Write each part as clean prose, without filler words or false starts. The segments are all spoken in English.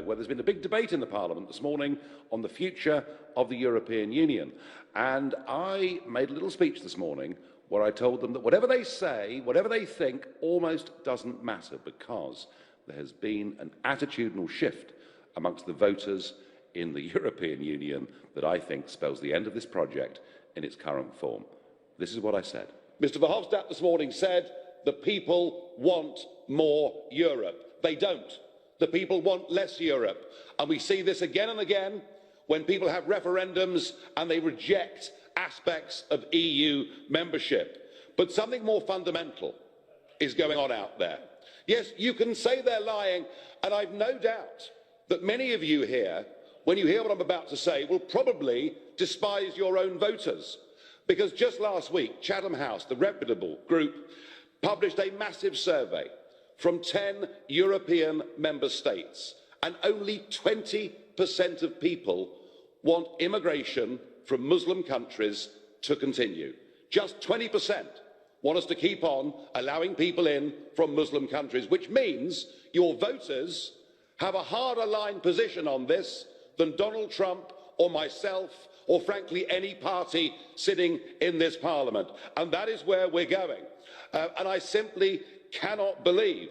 where there's been a big debate in the Parliament this morning on the future of the European Union. And I made a little speech this morning where I told them that whatever they say, whatever they think, almost doesn't matter, because there has been an attitudinal shift amongst the voters in the European Union that I think spells the end of this project in its current form. This is what I said. Mr Verhofstadt this morning said the people want more Europe. They don't. The people want less Europe. And we see this again and again when people have referendums and they reject aspects of EU membership. But something more fundamental is going on out there. Yes, you can say they're lying, and I've no doubt that many of you here, when you hear what I'm about to say, will probably despise your own voters. Because just last week, Chatham House, the reputable group, published a massive survey from 10 European member states, and only 20% of people want immigration from Muslim countries to continue. Just 20% want us to keep on allowing people in from Muslim countries, which means your voters have a harder line position on this than Donald Trump or myself or, frankly, any party sitting in this Parliament. And that is where we're going. And I simply cannot believe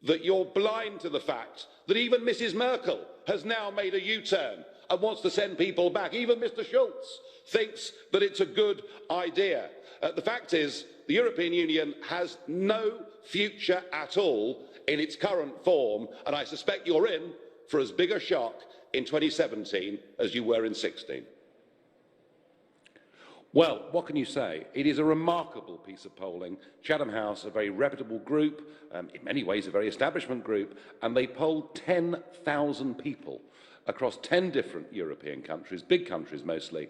that you're blind to the fact that even Mrs. Merkel has now made a U-turn and wants to send people back. Even Mr. Schulz thinks that it's a good idea. The fact is, the European Union has no future at all in its current form, and I suspect you're in for as big a shock in 2017 as you were in 2016. Well, what can you say? It is a remarkable piece of polling. Chatham House, a very reputable group, in many ways a very establishment group, and they polled 10,000 people across 10 different European countries, big countries mostly,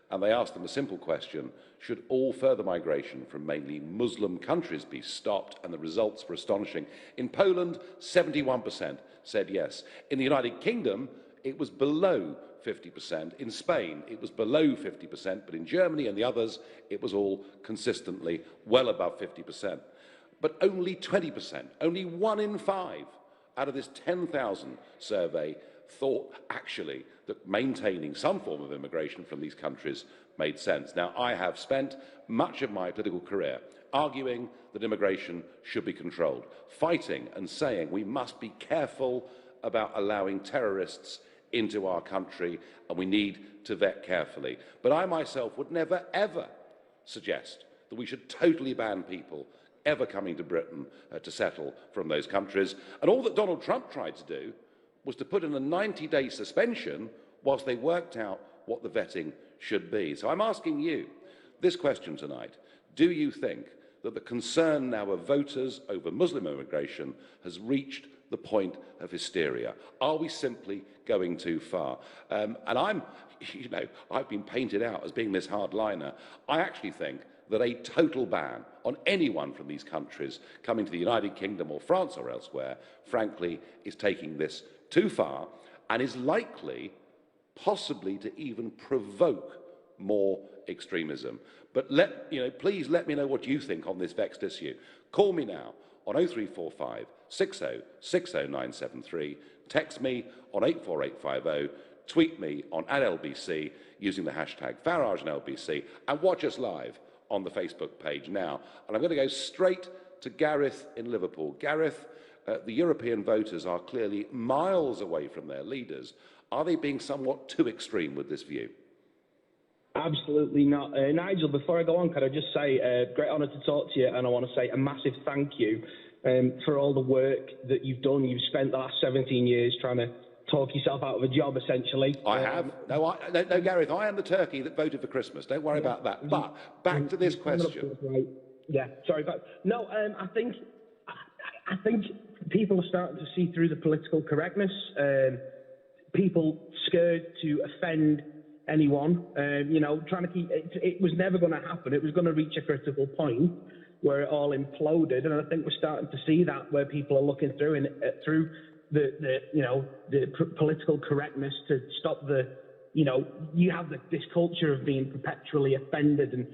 and they asked them a simple question: should all further migration from mainly Muslim countries be stopped? And the results were astonishing. In Poland, 71% said yes. In the United Kingdom, it was below 50%. In Spain, it was below 50%, but in Germany and the others, it was all consistently well above 50%. But only 20%, only 1 in 5 out of this 10,000 survey thought actually that maintaining some form of immigration from these countries made sense. Now, I have spent much of my political career arguing that immigration should be controlled, fighting and saying we must be careful about allowing terrorists into our country, and we need to vet carefully. But I myself would never, ever suggest that we should totally ban people ever coming to Britain to settle from those countries. And all that Donald Trump tried to do was to put in a 90-day suspension whilst they worked out what the vetting should be. So I'm asking you this question tonight: do you think that the concern now of voters over Muslim immigration has reached the point of hysteria? Are we simply going too far? And I've been painted out as being this hardliner. I actually think that a total ban on anyone from these countries coming to the United Kingdom or France or elsewhere, frankly, is taking this too far and is likely, possibly, to even provoke more extremism. But please let me know what you think on this vexed issue. Call me now on 0345 60 60 973, text me on 84850, tweet me on @LBC using the hashtag Farage and LBC, and watch us live on the Facebook page now. And I'm going to go straight to Gareth in Liverpool. Gareth, the European voters are clearly miles away from their leaders. Are they being somewhat too extreme with this view? Absolutely not. Nigel, before I go on, can I just say great honour to talk to you, and I want to say a massive thank you for all the work that you've done. You've spent the last 17 years trying to talk yourself out of a job, essentially. I have. No, Gareth, I am the turkey that voted for Christmas. Don't worry about that. But back to this question. Right. Yeah, sorry. No, I think people are starting to see through the political correctness. People scared to offend anyone, trying to keep it was never going to happen. It was going to reach a critical point where it all imploded, and I think we're starting to see that, where people are looking through the political correctness to stop you have this culture of being perpetually offended, and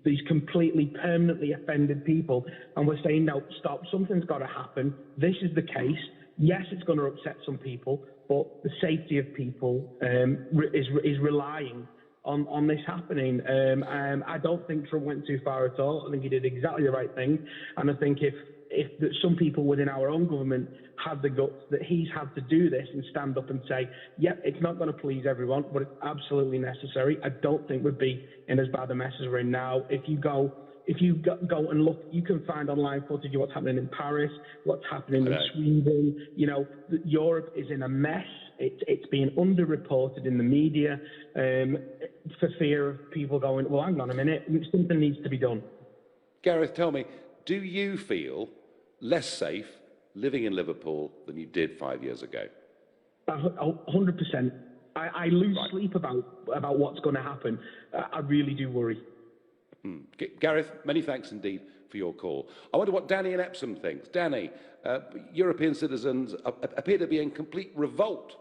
these completely permanently offended people, and we're saying no, stop, something's got to happen. This is the case. Yes, it's going to upset some people, but the safety of people is relying on this happening. I don't think Trump went too far at all. I think he did exactly the right thing. And I think if some people within our own government had the guts that he's had to do this and stand up and say, yep, it's not going to please everyone, but it's absolutely necessary, I don't think we'd be in as bad a mess as we're in now. If you go and look, you can find online footage of what's happening in Paris, what's happening in Sweden. You know, Europe is in a mess. It's being underreported in the media for fear of people going, well, hang on a minute, something needs to be done. Gareth, tell me, do you feel less safe living in Liverpool than you did 5 years ago? 100%. I lose sleep about what's going to happen. I really do worry. Gareth, many thanks indeed for your call. I wonder what Danny in Epsom thinks. Danny, European citizens appear to be in complete revolt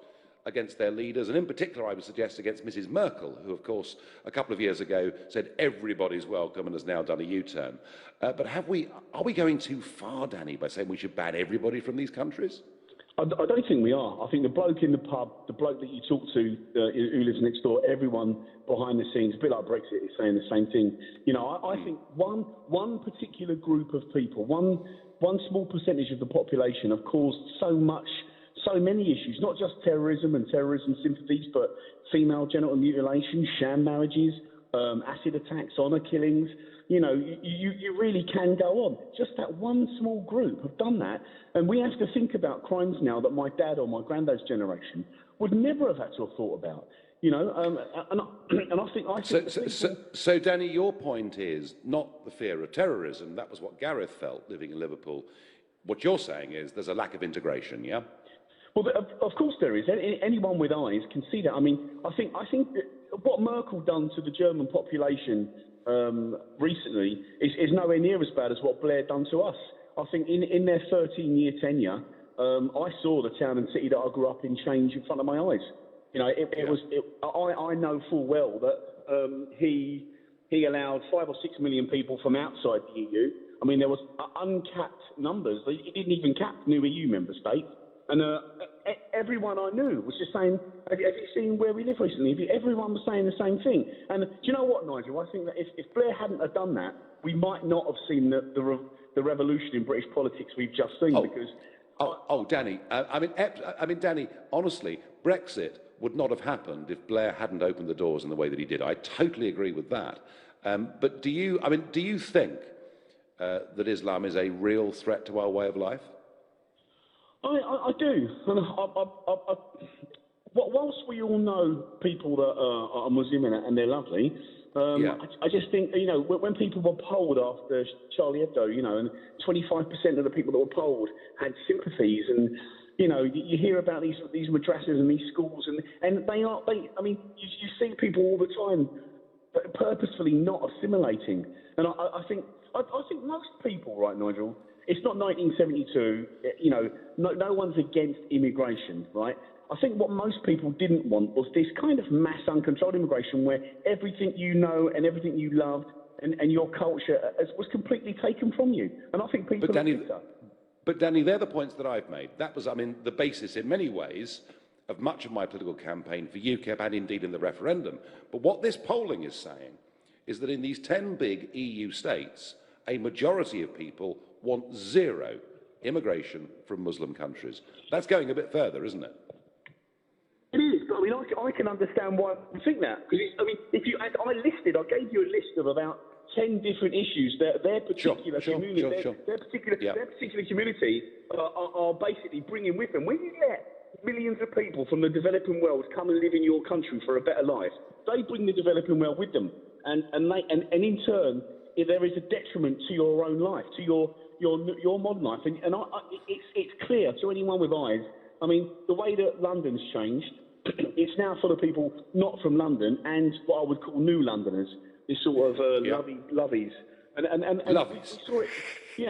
against their leaders, and in particular, I would suggest, against Mrs. Merkel, who, of course, a couple of years ago said everybody's welcome and has now done a U-turn. But are we going too far, Danny, by saying we should ban everybody from these countries? I don't think we are. I think the bloke in the pub, the bloke that you talk to who lives next door, everyone behind the scenes, a bit like Brexit, is saying the same thing. You know, I think one particular group of people, one small percentage of the population have caused so many issues, not just terrorism and terrorism sympathies, but female genital mutilation, sham marriages, acid attacks, honour killings. You know, you really can go on. Just that one small group have done that. And we have to think about crimes now that my dad or my granddad's generation would never have had to have thought about. You know, and I think... So, Danny, your point is not the fear of terrorism. That was what Gareth felt living in Liverpool. What you're saying is there's a lack of integration, yeah? Well, of course there is. Anyone with eyes can see that. I mean, I think that what Merkel done to the German population recently is nowhere near as bad as what Blair done to us. I think in their 13-year tenure, I saw the town and city that I grew up in change in front of my eyes. You know, I know full well that he allowed 5 or 6 million people from outside the EU. I mean, there was uncapped numbers. He didn't even cap new EU member states. And everyone I knew was just saying, have you seen where we live recently? Everyone was saying the same thing. And do you know what, Nigel? I think that if Blair hadn't have done that, we might not have seen the revolution in British politics we've just seen. Danny. I mean, Danny, honestly, Brexit would not have happened if Blair hadn't opened the doors in the way that he did. I totally agree with that. But do you think that Islam is a real threat to our way of life? I do. And whilst we all know people that are Muslim and they're lovely, I just think, you know, when people were polled after Charlie Hebdo, you know, and 25% of the people that were polled had sympathies, and you know, you hear about these madrasas and these schools, and I mean, you see people all the time purposefully not assimilating, and I think most people, right, Nigel. It's not 1972, you know, no one's against immigration, right? I think what most people didn't want was this kind of mass uncontrolled immigration where everything you know and everything you loved and your culture was completely taken from you. And I think people... But Danny, they're the points that I've made. That was, I mean, the basis in many ways of much of my political campaign for UKIP and indeed in the referendum. But what this polling is saying is that in these 10 big EU states, a majority of people want zero immigration from Muslim countries. That's going a bit further, isn't it? It is, but I mean, I can understand why you think that. Because I mean, I gave you a list of about 10 different issues that their particular community, their particular community are basically bringing with them. When you let millions of people from the developing world come and live in your country for a better life, they bring the developing world with them, and in turn, there is a detriment to your own life, to your modern life, and it's clear to anyone with eyes. I mean, the way that London's changed, it's now full of people not from London and what I would call new Londoners, this sort of lovies. And lovies. We saw it,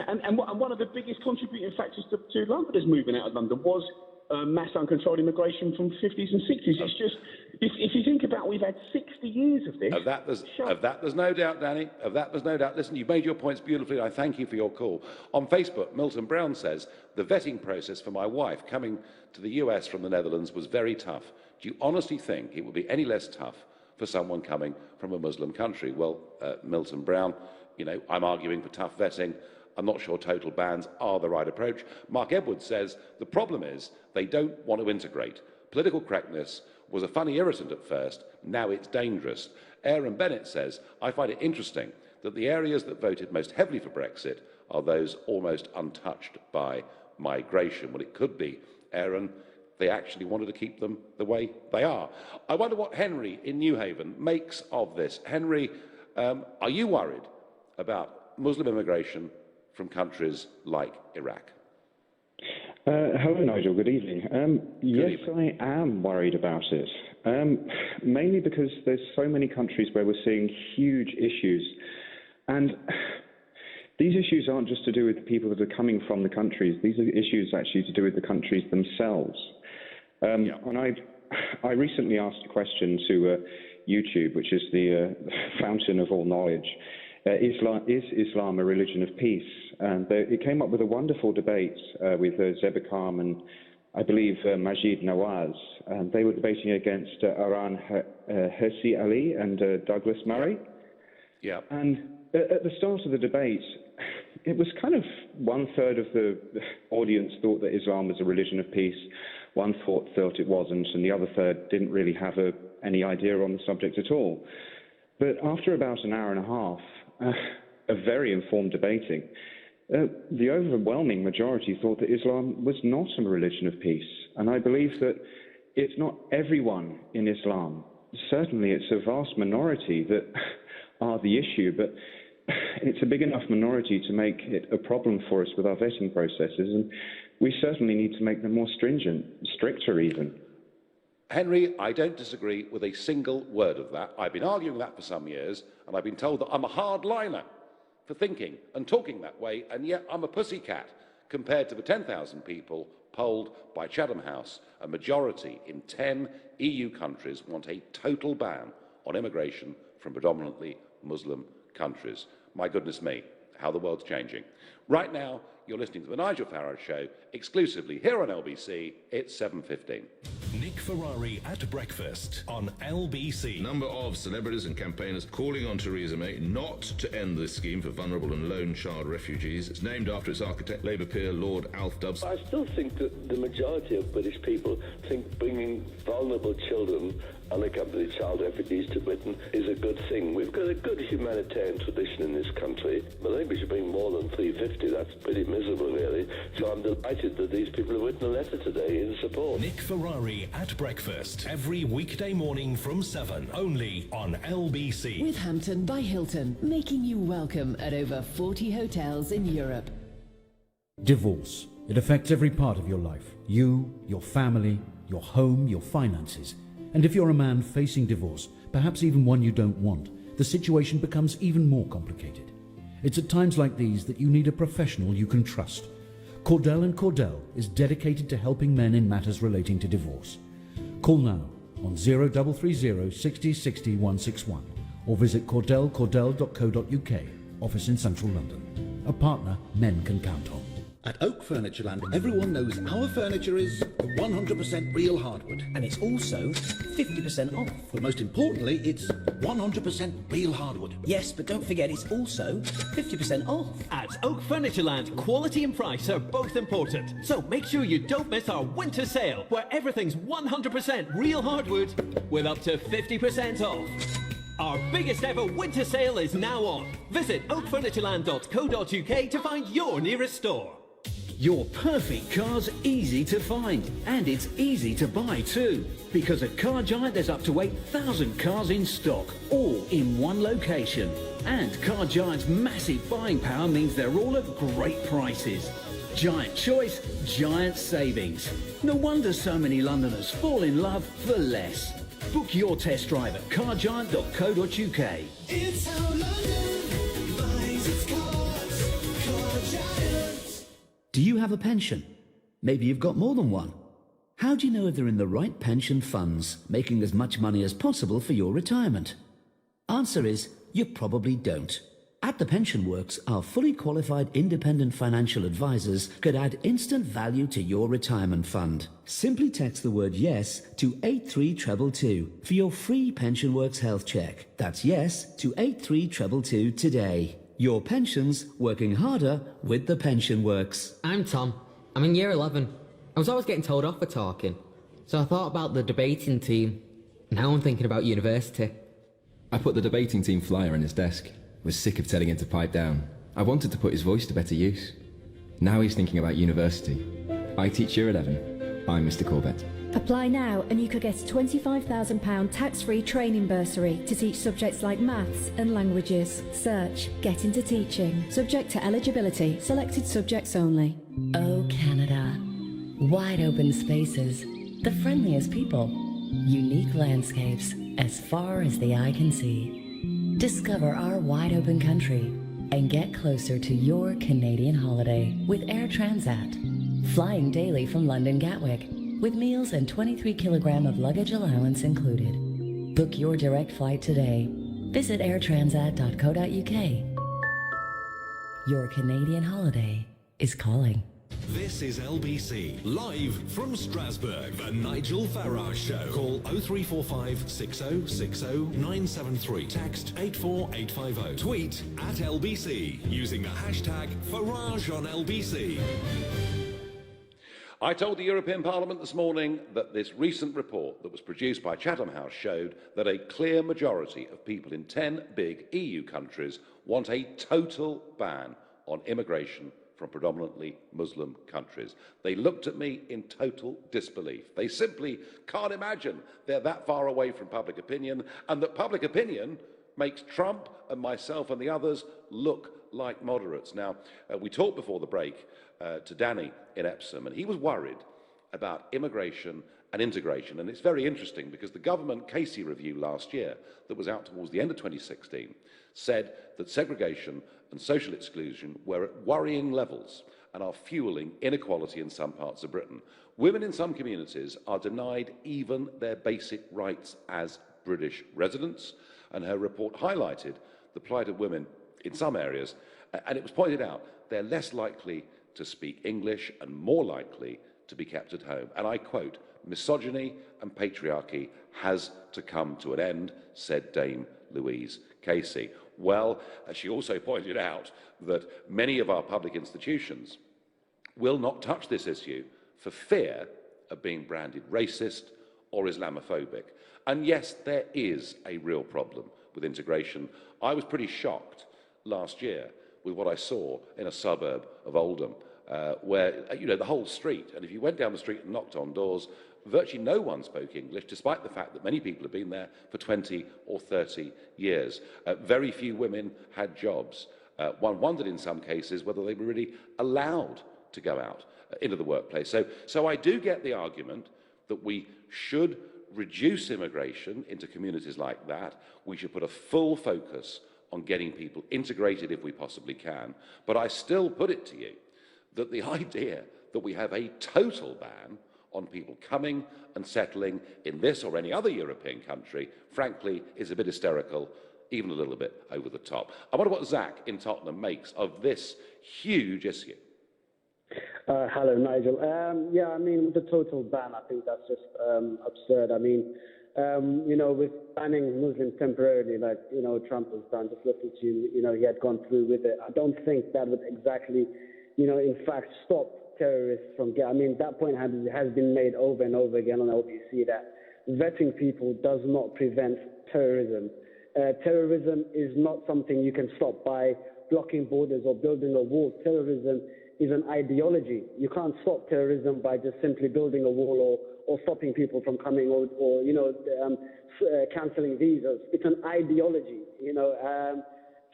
and one of the biggest contributing factors to Londoners moving out of London was mass uncontrolled immigration from 50s and 60s. It's just, if you think about, we've had 60 years of this. Of that, there's no doubt, Danny. Of that, there's no doubt. Listen, you've made your points beautifully. I thank you for your call. On Facebook, Milton Brown says, the vetting process for my wife coming to the US from the Netherlands was very tough. Do you honestly think it would be any less tough for someone coming from a Muslim country? Well, Milton Brown, you know, I'm arguing for tough vetting. I'm not sure total bans are the right approach. Mark Edwards says the problem is they don't want to integrate. Political correctness was a funny irritant at first, now it's dangerous. Aaron Bennett says, I find it interesting that the areas that voted most heavily for Brexit are those almost untouched by migration. Well, it could be, Aaron, they actually wanted to keep them the way they are. I wonder what Henry in New Haven makes of this. Henry, are you worried about Muslim immigration from countries like Iraq? Hello, Nigel. Good evening. Yes, I am worried about it. Mainly because there's so many countries where we're seeing huge issues. And these issues aren't just to do with the people that are coming from the countries. These are issues actually to do with the countries themselves. And I recently asked a question to YouTube, which is the fountain of all knowledge. Is Islam a religion of peace? And it came up with a wonderful debate with Zeba Khan and I believe Majid Nawaz. And they were debating against Aran Hirsi Ali and Douglas Murray. Yeah. And at the start of the debate, it was kind of 1/3 of the audience thought that Islam was a religion of peace, 1/4 thought it wasn't, and the other third didn't really have any idea on the subject at all. But after about an hour and a half of very informed debating, the overwhelming majority thought that Islam was not a religion of peace. And I believe that it's not everyone in Islam. Certainly it's a vast minority that are the issue, but it's a big enough minority to make it a problem for us with our vetting processes, and we certainly need to make them more stringent, stricter even. Henry, I don't disagree with a single word of that. I've been arguing that for some years, and I've been told that I'm a hardliner for thinking and talking that way, and yet I'm a pussycat compared to the 10,000 people polled by Chatham House. A majority in 10 EU countries want a total ban on immigration from predominantly Muslim countries. My goodness me, how the world's changing. Right now, you're listening to the Nigel Farage Show, exclusively here on LBC. It's 7:15. Nick Ferrari at breakfast on LBC. Number of celebrities and campaigners calling on Theresa May not to end this scheme for vulnerable and lone child refugees. It's named after its architect, Labour peer Lord Alf Dubs. I still think that the majority of British people think bringing vulnerable children, unaccompanied child refugees to Britain is a good thing. We've got a good humanitarian tradition in this country, but I think we should bring more than 350. That's pretty miserable, really. So I'm delighted that these people have written a letter today in support. Nick Ferrari at breakfast every weekday morning from 7, only on LBC. With Hampton by Hilton, making you welcome at over 40 hotels in Europe. Divorce. It affects every part of your life. You, your family, your home, your finances. And if you're a man facing divorce, perhaps even one you don't want, the situation becomes even more complicated. It's at times like these that you need a professional you can trust. Cordell & Cordell is dedicated to helping men in matters relating to divorce. Call now on 0330 60 60 161 or visit cordell.co.uk, office in central London. A partner men can count on. At Oak Furnitureland, everyone knows our furniture is 100% real hardwood. And it's also 50% off. But most importantly, it's 100% real hardwood. Yes, but don't forget it's also 50% off. At Oak Furnitureland, quality and price are both important. So make sure you don't miss our winter sale, where everything's 100% real hardwood with up to 50% off. Our biggest ever winter sale is now on. Visit oakfurnitureland.co.uk to find your nearest store. Your perfect car's easy to find, and it's easy to buy too. Because at Car Giant there's up to 8,000 cars in stock, all in one location. And Car Giant's massive buying power means they're all at great prices. Giant choice, giant savings. No wonder so many Londoners fall in love for less. Book your test drive at cargiant.co.uk. It's how London buys its cars. Car Giant. Do you have a pension? Maybe you've got more than one. How do you know if they're in the right pension funds, making as much money as possible for your retirement? Answer is, you probably don't. At the Pension Works, our fully qualified independent financial advisors could add instant value to your retirement fund. Simply text the word yes to 83222 for your free Pension Works health check. That's yes to 83222 today. Your pensions working harder with the Pension Works. I'm Tom. I'm in year 11. I was always getting told off for talking, so I thought about the debating team. Now I'm thinking about university. I put the debating team flyer in his desk. Was sick of telling him to pipe down. I wanted to put his voice to better use. Now he's thinking about university. I teach year 11. I'm Mr. Corbett. Apply now and you could get a £25,000 tax-free training bursary to teach subjects like maths and languages. Search Get Into Teaching. Subject to eligibility. Selected subjects only. Oh, Canada. Wide open spaces. The friendliest people. Unique landscapes as far as the eye can see. Discover our wide open country and get closer to your Canadian holiday with Air Transat. Flying daily from London Gatwick with meals and 23 kilogram of luggage allowance included. Book your direct flight today. Visit airtransat.co.uk. Your Canadian holiday is calling. This is LBC, live from Strasbourg, the Nigel Farage Show. Call 0345 6060 973. Text 84850. Tweet at LBC using the hashtag Farage on LBC. I told the European Parliament this morning that this recent report that was produced by Chatham House showed that a clear majority of people in 10 big EU countries want a total ban on immigration from predominantly Muslim countries. They looked at me in total disbelief. They simply can't imagine they're that far away from public opinion, and that public opinion makes Trump and myself and the others look like moderates. Now, we talked before the break to Danny in Epsom, and he was worried about immigration and integration. And it's very interesting because the government Casey review last year that was out towards the end of 2016 said that segregation and social exclusion were at worrying levels and are fueling inequality in some parts of Britain. Women in some communities are denied even their basic rights as British residents, and her report highlighted the plight of women in some areas, and it was pointed out they're less likely to speak English and more likely to be kept at home. And I quote, "Misogyny and patriarchy has to come to an end," said Dame Louise Casey. Well, she also pointed out that many of our public institutions will not touch this issue for fear of being branded racist or Islamophobic. And yes, there is a real problem with integration. I was pretty shocked last year with what I saw in a suburb of Oldham, where, the whole street, and if you went down the street and knocked on doors, virtually no one spoke English, despite the fact that many people have been there for 20 or 30 years. Very few women had jobs. One wondered in some cases whether they were really allowed to go out into the workplace. So I do get the argument that we should reduce immigration into communities like that. We should put a full focus on getting people integrated if we possibly can. But I still put it to you that the idea that we have a total ban on people coming and settling in this or any other European country, frankly, is a bit hysterical, even a little bit over the top. I wonder what Zach in Tottenham makes of this huge issue. Hello, Nigel. Yeah, I mean, the total ban, I think that's just absurd. I mean, with banning Muslims temporarily, like, Trump has done, just listen to, he had gone through with it. I don't think that would exactly, in fact, stop terrorists from getting. I mean, that point has been made over and over again on LBC that vetting people does not prevent terrorism. Terrorism is not something you can stop by blocking borders or building a wall. Terrorism is an ideology. You can't stop terrorism by just simply building a wall or stopping people from coming or cancelling visas. It's an ideology.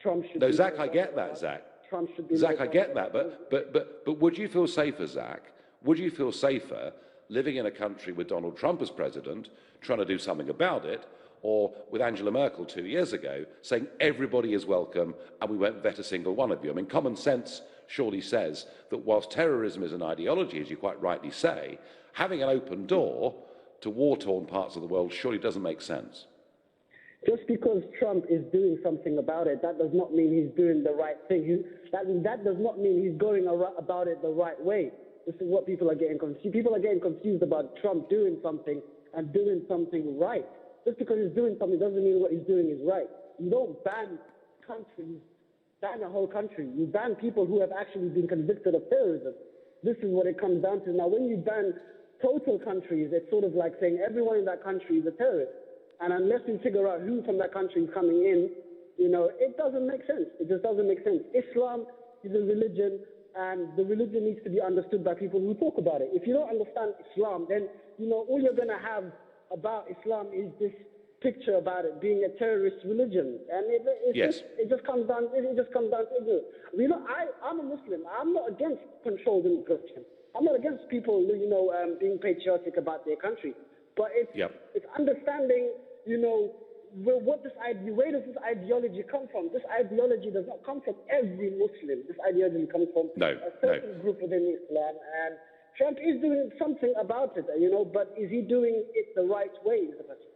Trump should. No, Zach, I get that, Zach. Trump should be. Zach, I get that, but would you feel safer, Zach? Would you feel safer living in a country with Donald Trump as president, trying to do something about it, or with Angela Merkel 2 years ago saying everybody is welcome and we won't vet a single one of you? I mean, common sense surely says that whilst terrorism is an ideology, as you quite rightly say, having an open door to war-torn parts of the world surely doesn't make sense. Just because Trump is doing something about it, that does not mean he's doing the right thing. That does not mean he's going about it the right way. This is what people are getting confused. People are getting confused about Trump doing something and doing something right. Just because he's doing something doesn't mean what he's doing is right. You don't ban countries, ban a whole country. You ban people who have actually been convicted of terrorism. This is what it comes down to. Now, when you ban total countries, it's sort of like saying everyone in that country is a terrorist. And unless we figure out who from that country is coming in, it doesn't make sense. It just doesn't make sense. Islam is a religion, and the religion needs to be understood by people who talk about it. If you don't understand Islam, then, all you're going to have about Islam is this picture about it being a terrorist religion. And it just comes down to ignorance. I'm a Muslim. I'm not against controlled immigration. I'm not against people, being patriotic about their country. But it's understanding, where does this ideology come from? This ideology does not come from every Muslim. This ideology comes from a certain group within Islam. And Trump is doing something about it, but is he doing it the right way is the question.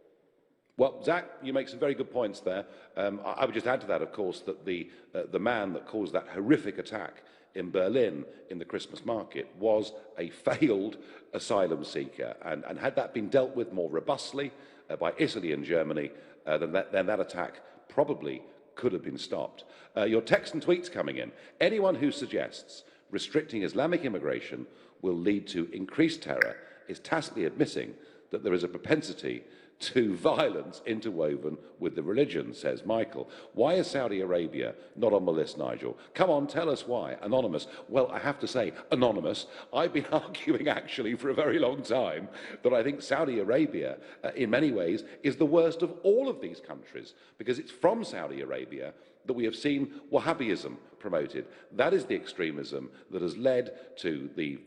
Well, Zach, you make some very good points there. I would just add to that, of course, that the man that caused that horrific attack in Berlin in the Christmas market was a failed asylum seeker. And had that been dealt with more robustly by Italy and Germany, then that attack probably could have been stopped. Your texts and tweets coming in. Anyone who suggests restricting Islamic immigration will lead to increased terror is tacitly admitting that there is a propensity to violence interwoven with the religion, says Michael. Why is Saudi Arabia not on the list, Nigel? Come on, tell us why. Anonymous. Well, I have to say, Anonymous, I've been arguing actually for a very long time that I think Saudi Arabia, in many ways, is the worst of all of these countries, because it's from Saudi Arabia that we have seen Wahhabism promoted. That is the extremism that has led to the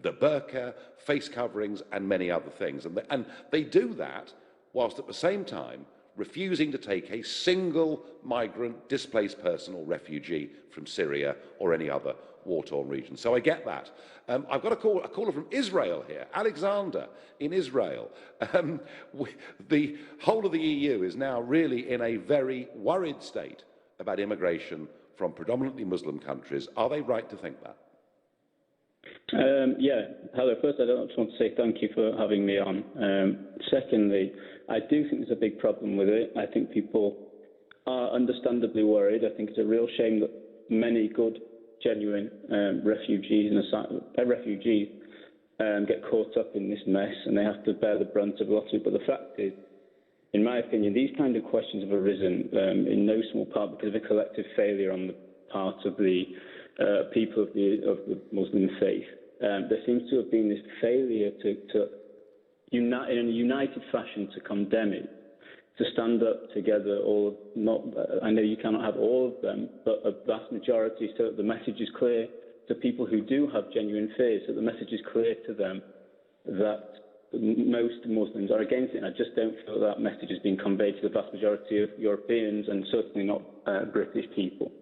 burqa, face coverings, and many other things. And they do that whilst at the same time refusing to take a single migrant, displaced person or refugee from Syria or any other war-torn region. So I get that. I've got a caller from Israel here, Alexander in Israel. The whole of the EU is now really in a very worried state about immigration from predominantly Muslim countries. Are they right to think that? Hello. First, I just want to say thank you for having me on. Secondly, I do think there's a big problem with it. I think people are understandably worried. I think it's a real shame that many good, genuine refugees get caught up in this mess and they have to bear the brunt of a lot of it. But the fact is, in my opinion, these kind of questions have arisen in no small part because of a collective failure on the part of the people of the Muslim faith. There seems to have been this failure to unite in a united fashion to condemn it, to stand up together. I know you cannot have all of them, but a vast majority, so that the message is clear to people who do have genuine fears, so the message is clear to them that most Muslims are against it. And I just don't feel that message has been conveyed to the vast majority of Europeans and certainly not British people.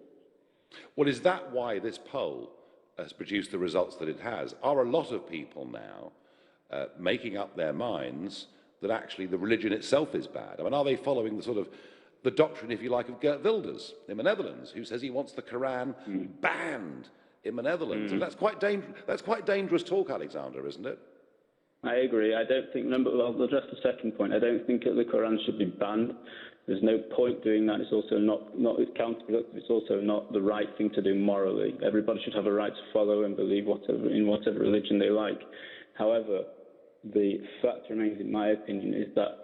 Well, is that why this poll has produced the results that it has? Are a lot of people now making up their minds that actually the religion itself is bad? I mean, are they following the doctrine, if you like, of Geert Wilders in the Netherlands, who says he wants the Quran banned in the Netherlands? And that's quite dangerous talk, Alexander, isn't it? I agree. I don't think, I'll address the second point. I don't think that the Quran should be banned. There's no point doing that. It's also not it's counterproductive. It's also not the right thing to do morally. Everybody should have a right to follow and believe in whatever religion they like. However, the fact remains, in my opinion, is that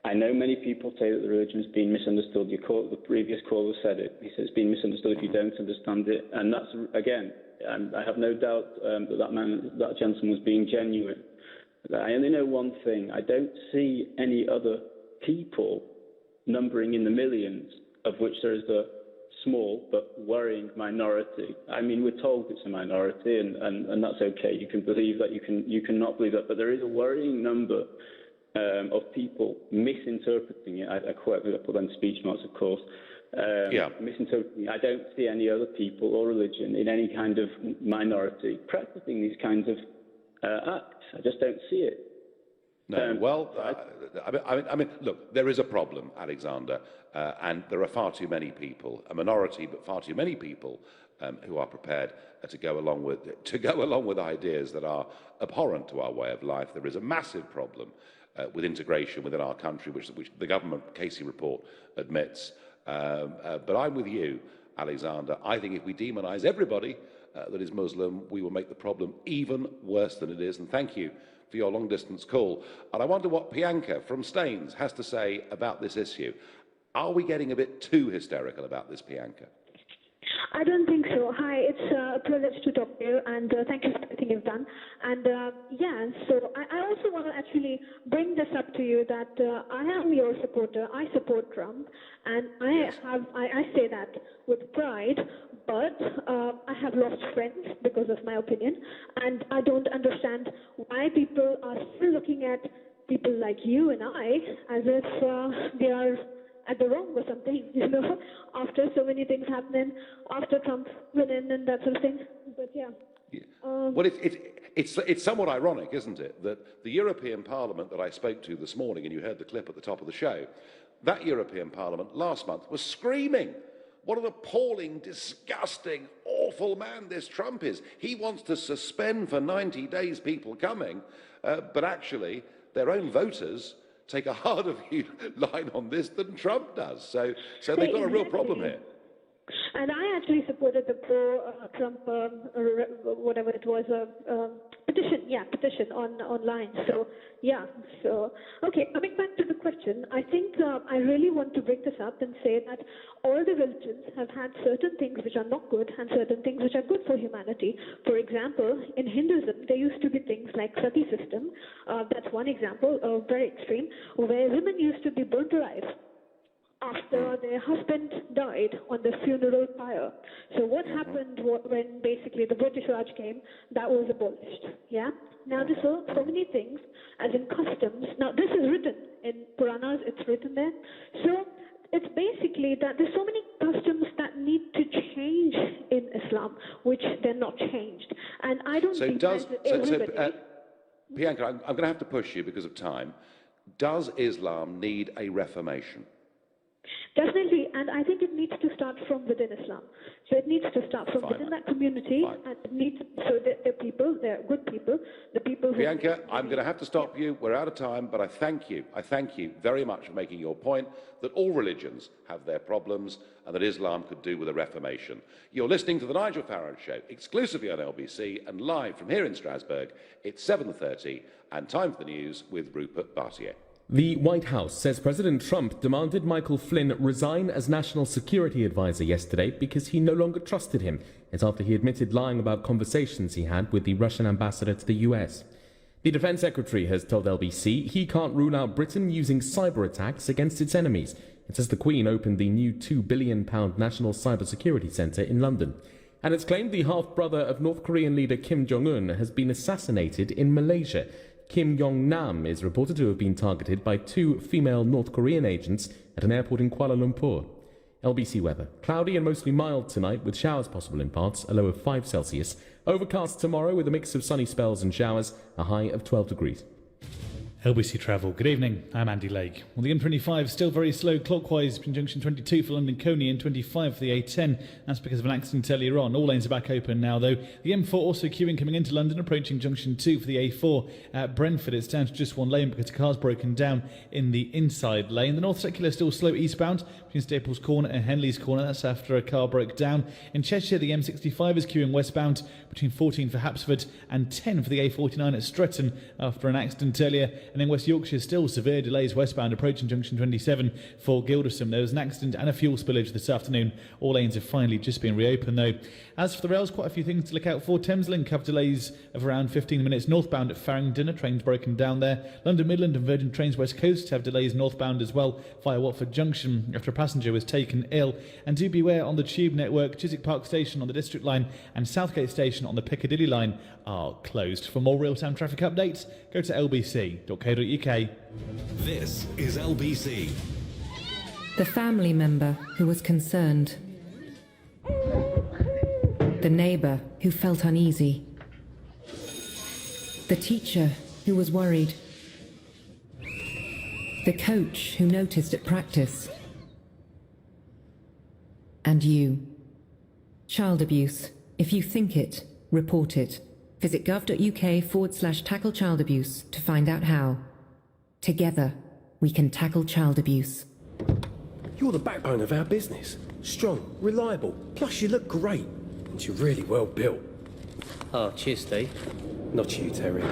I know many people say that the religion has been misunderstood. The previous caller said it. He said it's been misunderstood if you don't understand it. And that's, again, I have no doubt that gentleman was being genuine. I only know one thing. I don't see any other people numbering in the millions, of which there is a small but worrying minority. I mean, we're told it's a minority, and that's okay. You can believe that, you can not believe that, but there is a worrying number of people misinterpreting it. I put that in speech marks, of course, misinterpreting. I don't see any other people or religion in any kind of minority practicing these kinds of acts. I just don't see it. No, I mean, look, there is a problem, Alexander, and there are far too many people, a minority, but far too many people who are prepared to go along with ideas that are abhorrent to our way of life. There is a massive problem with integration within our country, which the government Casey report admits. But I'm with you, Alexander. I think if we demonise everybody that is Muslim, we will make the problem even worse than it is. And thank you for your long-distance call. And I wonder what Bianca from Staines has to say about this issue. Are we getting a bit too hysterical about this, Bianca? I don't think so. Hi, it's a privilege to talk to you, and thank you for everything you've done. And so I also want to actually bring this up to you that I am your supporter. I support Trump, and I say that with pride. But I have lost friends because of my opinion, and I don't understand why people are still looking at people like you and I as if they are at the wrong or something, after so many things happening, after Trump winning and that sort of thing. But Well, it's somewhat ironic, isn't it, that the European Parliament that I spoke to this morning, and you heard the clip at the top of the show, that European Parliament last month was screaming, what an appalling, disgusting, awful man this Trump is. He wants to suspend for 90 days people coming, but actually their own voters take a harder view line on this than Trump does. So they've got a real problem here. And I actually supported the pro-Trump, whatever it was, petition online. So, okay, coming back to the question, I think I really want to bring this up and say that all the religions have had certain things which are not good and certain things which are good for humanity. For example, in Hinduism, there used to be things like sati system. That's one example, very extreme, where women used to be burnt alive after their husband died on the funeral pyre. So what happened when basically the British Raj came, that was abolished. Yeah? Now there's so many things, as in customs. Now this is written in Puranas, it's written there. So it's basically that there's so many customs that need to change in Islam, which they're not changed. And I don't think Bianca, I'm going to have to push you because of time. Does Islam need a reformation? Definitely, and I think it needs to start from within Islam. So it needs to start from within that community, and it needs, so they're people, they're good people, the people who... Bianca, I'm going to have to stop you. We're out of time, but I thank you very much for making your point that all religions have their problems and that Islam could do with a reformation. You're listening to The Nigel Farage Show, exclusively on LBC and live from here in Strasbourg. It's 7:30 and time for the news with Rupert Bartier. The White House says President Trump demanded Michael Flynn resign as National Security Advisor yesterday because he no longer trusted him. It's after he admitted lying about conversations he had with the Russian ambassador to the US. The Defense Secretary has told LBC he can't rule out Britain using cyber attacks against its enemies. It says the Queen opened the new £2 billion National Cybersecurity Centre in London. And it's claimed the half-brother of North Korean leader Kim Jong-un has been assassinated in Malaysia. Kim Yong-nam is reported to have been targeted by 2 female North Korean agents at an airport in Kuala Lumpur. LBC weather. Cloudy and mostly mild tonight with showers possible in parts, a low of 5 Celsius. Overcast tomorrow with a mix of sunny spells and showers, a high of 12 degrees. LBC Travel. Good evening, I'm Andy Lake. Well, the M25 still very slow clockwise between junction 22 for London Coney and 25 for the A10. That's because of an accident earlier on. All lanes are back open now though. The M4 also queuing coming into London, approaching junction 2 for the A4 at Brentford. It's down to just one lane because a car's broken down in the inside lane. The North Circular still slow eastbound between Staples Corner and Henley's Corner. That's after a car broke down. In Cheshire, the M65 is queuing westbound between 14 for Hapsford and 10 for the A49 at Stretton after an accident earlier. And in West Yorkshire, still severe delays westbound approaching junction 27 for Gilderson. There was an accident and a fuel spillage this afternoon. All lanes have finally just been reopened though. As for the rails, quite a few things to look out for. Thameslink have delays of around 15 minutes northbound at Farringdon. A train's broken down there. London Midland and Virgin Trains West Coast have delays northbound as well via Watford Junction after a passenger was taken ill. And do beware on the Tube network. Chiswick Park Station on the District Line and Southgate Station on the Piccadilly Line are closed. For more real-time traffic updates, go to lbc.co.uk. This is LBC. The family member who was concerned. The neighbour who felt uneasy. The teacher who was worried. The coach who noticed at practice. And you. Child abuse. If you think it, report it. Visit gov.uk/tackle child abuse to find out how. Together, we can tackle child abuse. You're the backbone of our business. Strong, reliable, plus you look great. And you're really well built. Oh, cheers, Steve. Not you, Terry.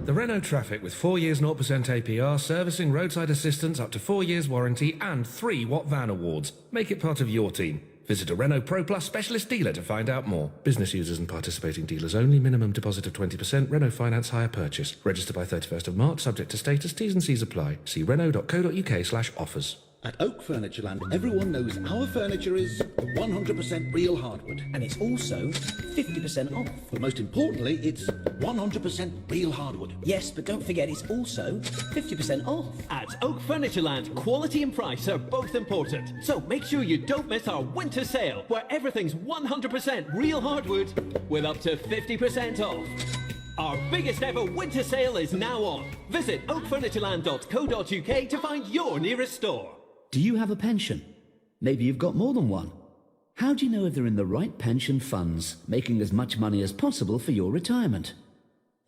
The Renault Traffic with 4 years 0% APR, servicing, roadside assistance, up to 4 years warranty and 3 Watt Van Awards. Make it part of your team. Visit a Renault Pro Plus specialist dealer to find out more. Business users and participating dealers only. Minimum deposit of 20%. Renault Finance hire purchase. Register by 31st of March. Subject to status. T's and C's apply. See renault.co.uk/offers. At Oak Furnitureland, everyone knows our furniture is 100% real hardwood. And it's also 50% off. But most importantly, it's 100% real hardwood. Yes, but don't forget it's also 50% off. At Oak Furnitureland, quality and price are both important. So make sure you don't miss our winter sale, where everything's 100% real hardwood with up to 50% off. Our biggest ever winter sale is now on. Visit oakfurnitureland.co.uk to find your nearest store. Do you have a pension? Maybe you've got more than one. How do you know if they're in the right pension funds, making as much money as possible for your retirement?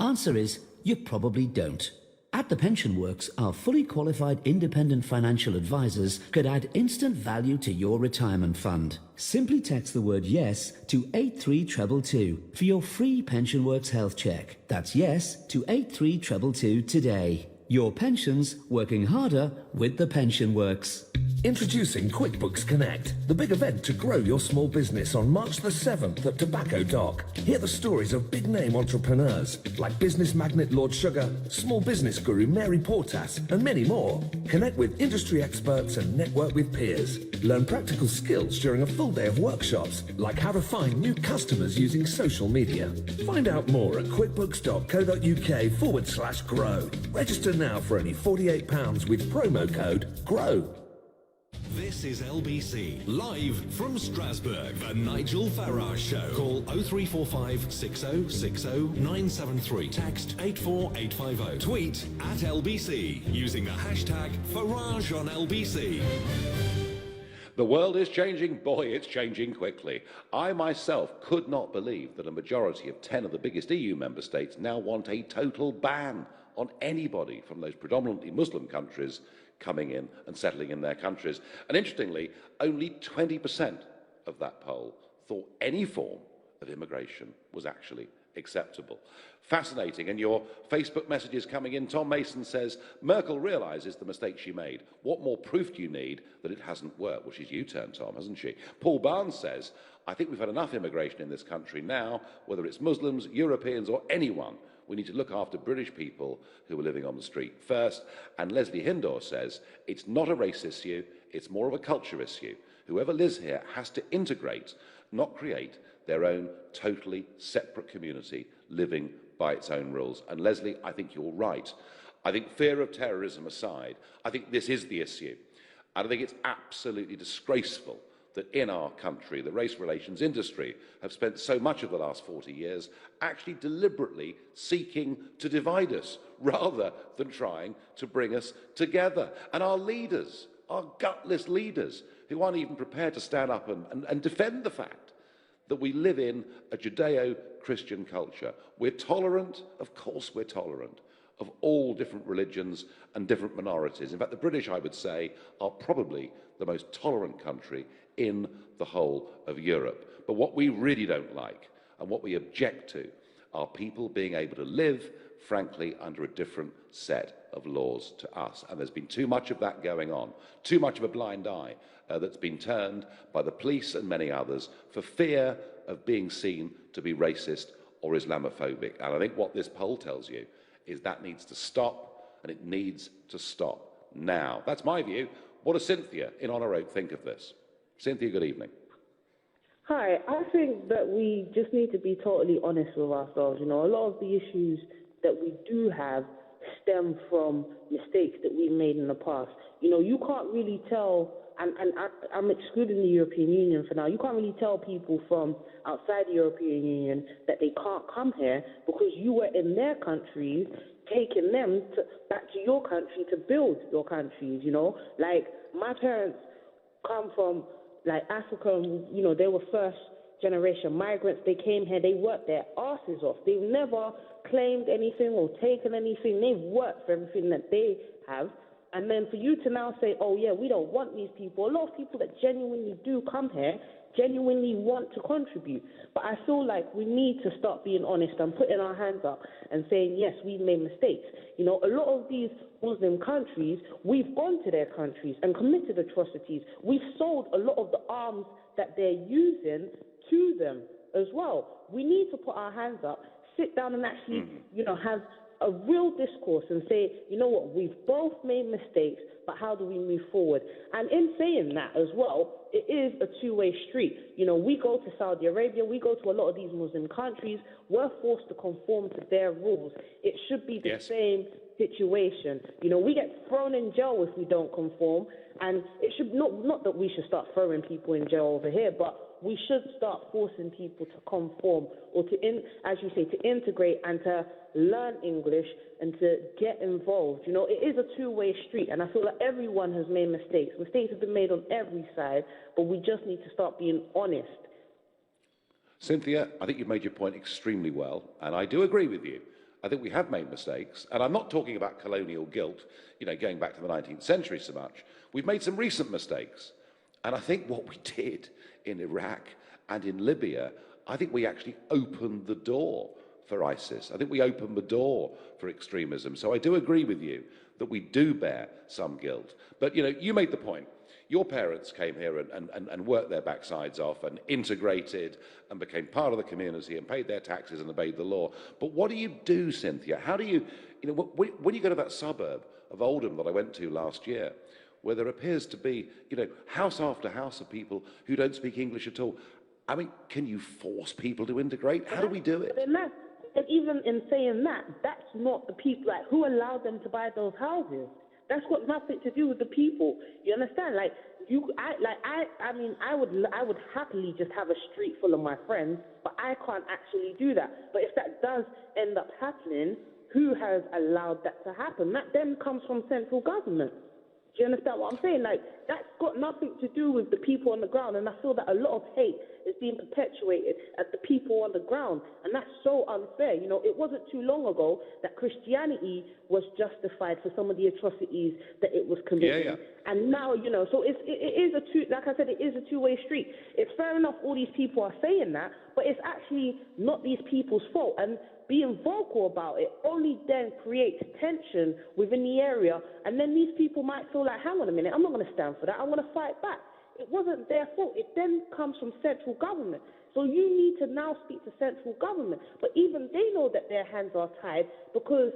Answer is, you probably don't. At The Pension Works, our fully qualified independent financial advisors could add instant value to your retirement fund. Simply text the word YES to 83222 for your free Pension Works health check. That's YES to 83222 today. Your pensions working harder with The Pension Works. Introducing QuickBooks Connect, the big event to grow your small business on March the 7th at Tobacco Dock. Hear the stories of big-name entrepreneurs like business magnate Lord Sugar, small business guru Mary Portas, and many more. Connect with industry experts and network with peers. Learn practical skills during a full day of workshops, like how to find new customers using social media. Find out more at quickbooks.co.uk/grow. Register now for only £48 with promo code GROW. This is LBC, live from Strasbourg, the Nigel Farage Show. Call 0345 6060 973. Text 84850. Tweet at LBC using the hashtag Farage on LBC. The world is changing. Boy, it's changing quickly. I myself could not believe that a majority of 10 of the biggest EU member states now want a total ban on anybody from those predominantly Muslim countries coming in and settling in their countries. And interestingly, only 20% of that poll thought any form of immigration was actually acceptable. Fascinating. And your Facebook messages coming in. Tom Mason says, Merkel realises the mistake she made. What more proof do you need that it hasn't worked? Well, she's U-turned, Tom, hasn't she? Paul Barnes says, I think we've had enough immigration in this country now, whether it's Muslims, Europeans or anyone. We need to look after British people who are living on the street first. And Leslie Hindor says, it's not a race issue, it's more of a culture issue. Whoever lives here has to integrate, not create their own totally separate community living by its own rules. And Leslie, I think you're right. I think fear of terrorism aside, I think this is the issue. And I think it's absolutely disgraceful that in our country, the race relations industry have spent so much of the last 40 years actually deliberately seeking to divide us rather than trying to bring us together. And our leaders, our gutless leaders, who aren't even prepared to stand up and defend the fact that we live in a Judeo-Christian culture. We're tolerant, of course we're tolerant, of all different religions and different minorities. In fact, the British, I would say, are probably the most tolerant country in the whole of Europe. But what we really don't like and what we object to are people being able to live, frankly, under a different set of laws to us. And there's been too much of that going on, too much of a blind eye that's been turned by the police and many others for fear of being seen to be racist or Islamophobic. And I think what this poll tells you is that needs to stop, and it needs to stop now. That's my view. What does Cynthia in Honour Road think of this? Cynthia, good evening. Hi, I think that we just need to be totally honest with ourselves. You know, a lot of the issues that we do have stem from mistakes that we've made in the past. You know, you can't really tell, and I'm excluding the European Union for now, you can't really tell people from outside the European Union that they can't come here because you were in their countries taking them back to your country to build your countries, you know. Like, my parents come from, like, Africa, and, you know, they were first generation migrants. They came here, they worked their asses off. They've never claimed anything or taken anything. They've worked for everything that they have. And then for you to now say, oh yeah, we don't want these people, a lot of people that genuinely do come here genuinely want to contribute. But I feel like we need to start being honest and putting our hands up and saying, yes, we've made mistakes. You know, a lot of these Muslim countries, we've gone to their countries and committed atrocities. We've sold a lot of the arms that they're using to them as well. We need to put our hands up, sit down and actually, you know, have a real discourse and say, you know what, we've both made mistakes, but how do we move forward? And in saying that as well, it is a two-way street. You know, we go to Saudi Arabia, we go to a lot of these Muslim countries, we're forced to conform to their rules. It should be the same situation. You know, we get thrown in jail if we don't conform, and it should not that we should start throwing people in jail over here, but we should start forcing people to conform or to, as you say, to integrate and to learn English and to get involved. You know, it is a two-way street, and I feel like everyone has made mistakes. Mistakes have been made on every side, but we just need to start being honest. Cynthia, I think you've made your point extremely well, and I do agree with you. I think we have made mistakes, and I'm not talking about colonial guilt, you know, going back to the 19th century so much. We've made some recent mistakes, and I think what we did in Iraq and in Libya, I think we actually opened the door for ISIS. I think we opened the door for extremism. So I do agree with you that we do bear some guilt. But, you know, you made the point. Your parents came here and worked their backsides off and integrated and became part of the community and paid their taxes and obeyed the law. But what do you do, Cynthia? How do you, you know, when you go to that suburb of Oldham that I went to last year, where there appears to be, you know, house after house of people who don't speak English at all, I mean, can you force people to integrate? How do we do it? And even in saying that, that's not the people, like, who allowed them to buy those houses? That's got nothing to do with the people. You understand? Like, I would happily just have a street full of my friends, but I can't actually do that. But if that does end up happening, who has allowed that to happen? That then comes from central government. Do you understand what I'm saying? Like, that's got nothing to do with the people on the ground, and I feel that a lot of hate is being perpetuated at the people on the ground, and that's so unfair. You know, it wasn't too long ago that Christianity was justified for some of the atrocities that it was committing. And now, you know, so it is like I said, it is a two-way street. It's fair enough all these people are saying that, but it's actually not these people's fault. And being vocal about it only then creates tension within the area, and then these people might feel like, hang on a minute, I'm not going to stand for that, I'm going to fight back. It wasn't their fault. It then comes from central government. So you need to now speak to central government. But even they know that their hands are tied, because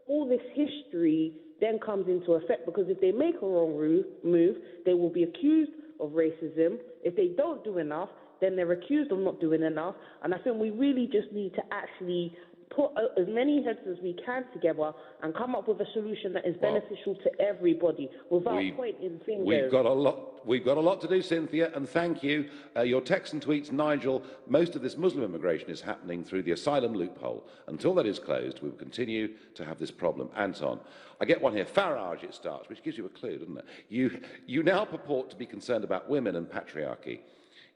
all this history then comes into effect, because if they make a wrong move, they will be accused of racism. If they don't do enough, then they're accused of not doing enough. And I think we really just need to actually put as many heads as we can together and come up with a solution that is beneficial to everybody without pointing fingers. We've got a lot to do, Cynthia, and thank you. Your texts and tweets, Nigel, most of this Muslim immigration is happening through the asylum loophole. Until that is closed, we will continue to have this problem. Anton, I get one here. Farage, it starts, which gives you a clue, doesn't it? You now purport to be concerned about women and patriarchy,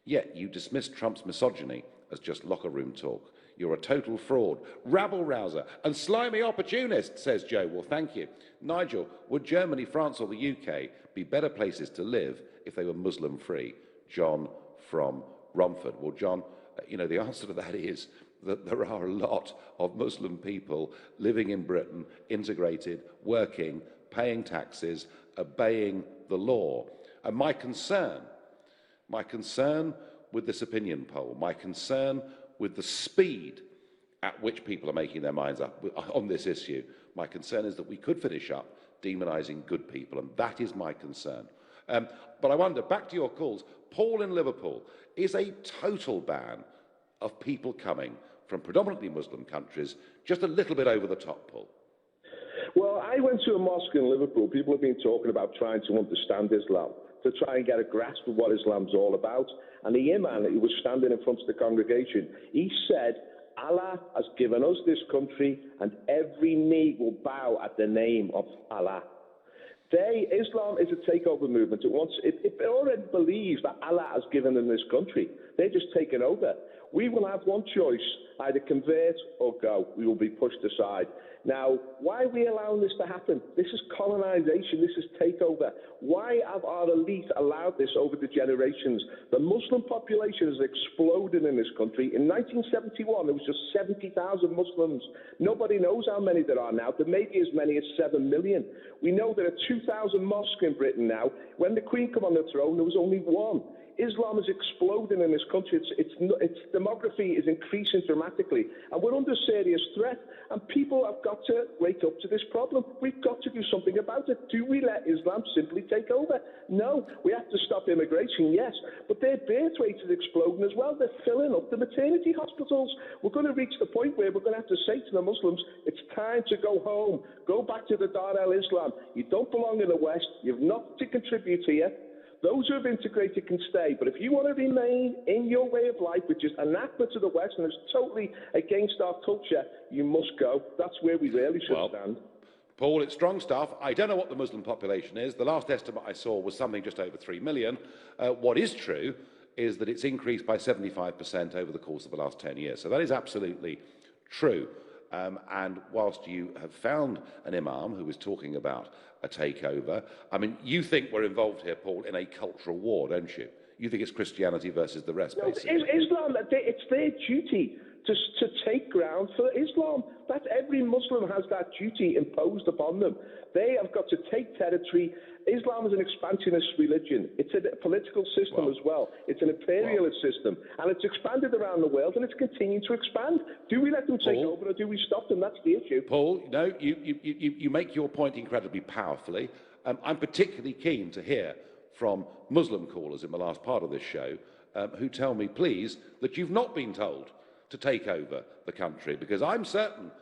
yet you dismiss Trump's misogyny as just locker room talk. You're a total fraud, rabble-rouser and slimy opportunist, says Joe. Well, thank you. Nigel, would Germany, France or the UK be better places to live if they were Muslim-free? John from Romford. Well, John, you know, the answer to that is that there are a lot of Muslim people living in Britain, integrated, working, paying taxes, obeying the law. And my concern with this opinion poll, my concern with the speed at which people are making their minds up on this issue, my concern is that we could finish up demonising good people, and that is my concern. But I wonder, back to your calls, Paul in Liverpool, is a total ban of people coming from predominantly Muslim countries just a little bit over the top, Paul? I went to a mosque in Liverpool. People have been talking about trying to understand Islam, to try and get a grasp of what Islam's all about. And the imam, who was standing in front of the congregation, he said, Allah has given us this country, and every knee will bow at the name of Allah. Islam is a takeover movement. It already believes that Allah has given them this country. They're just taking over. We will have one choice, either convert or go. We will be pushed aside. Now, why are we allowing this to happen? This is colonization. This is takeover. Why have our elite allowed this over the generations? The Muslim population has exploded in this country. In 1971, there was just 70,000 Muslims. Nobody knows how many there are now. There may be as many as 7 million. We know there are 2,000 mosques in Britain now. When the Queen came on the throne, there was only one. Islam is exploding in this country. Its demography is increasing dramatically, and we're under serious threat. And people have got to wake up to this problem. We've got to do something about it. Do we let Islam simply take over? No. We have to stop immigration, yes, but their birth rate is exploding as well. They're filling up the maternity hospitals. We're going to reach the point where we're going to have to say to the Muslims, it's time to go home. Go back to the Dar al-Islam. You don't belong in the West. You've nothing to contribute here. Those who have integrated can stay, but if you want to remain in your way of life, which is anathema to the West and is totally against our culture, you must go. That's where we really should stand. Paul, it's strong stuff. I don't know what the Muslim population is. The last estimate I saw was something just over 3 million. What is true is that it's increased by 75% over the course of the last 10 years. So that is absolutely true. And whilst you have found an imam who is talking about a takeover, I mean, you think we're involved here, Paul, in a cultural war, don't you? You think it's Christianity versus the rest, basically. Islam, it's their duty to take ground for Islam. That every Muslim has that duty imposed upon them. They have got to take territory. Islam is an expansionist religion. It's a political system as well. It's an imperialist system, and it's expanded around the world, and it's continuing to expand. Do we let them take over, or do we stop them? That's the issue. Paul, no, you make your point incredibly powerfully. I'm particularly keen to hear from Muslim callers in the last part of this show who tell me, please, that you've not been told to take over the country, because I'm certain,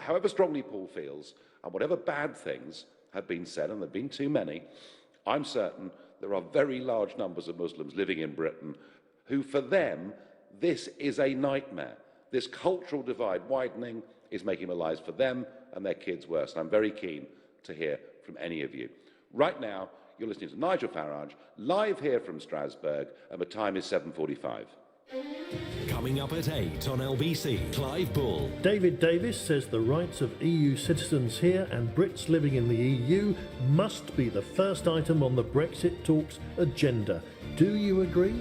however strongly Paul feels, and whatever bad things have been said, and there have been too many, I'm certain there are very large numbers of Muslims living in Britain who, for them, this is a nightmare. This cultural divide widening is making the lives for them and their kids worse. And I'm very keen to hear from any of you. Right now, you're listening to Nigel Farage, live here from Strasbourg, and the time is 7:45. Coming up at 8 on LBC, Clive Bull. David Davis says the rights of EU citizens here and Brits living in the EU must be the first item on the Brexit talks agenda. Do you agree?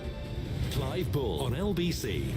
Clive Bull on LBC.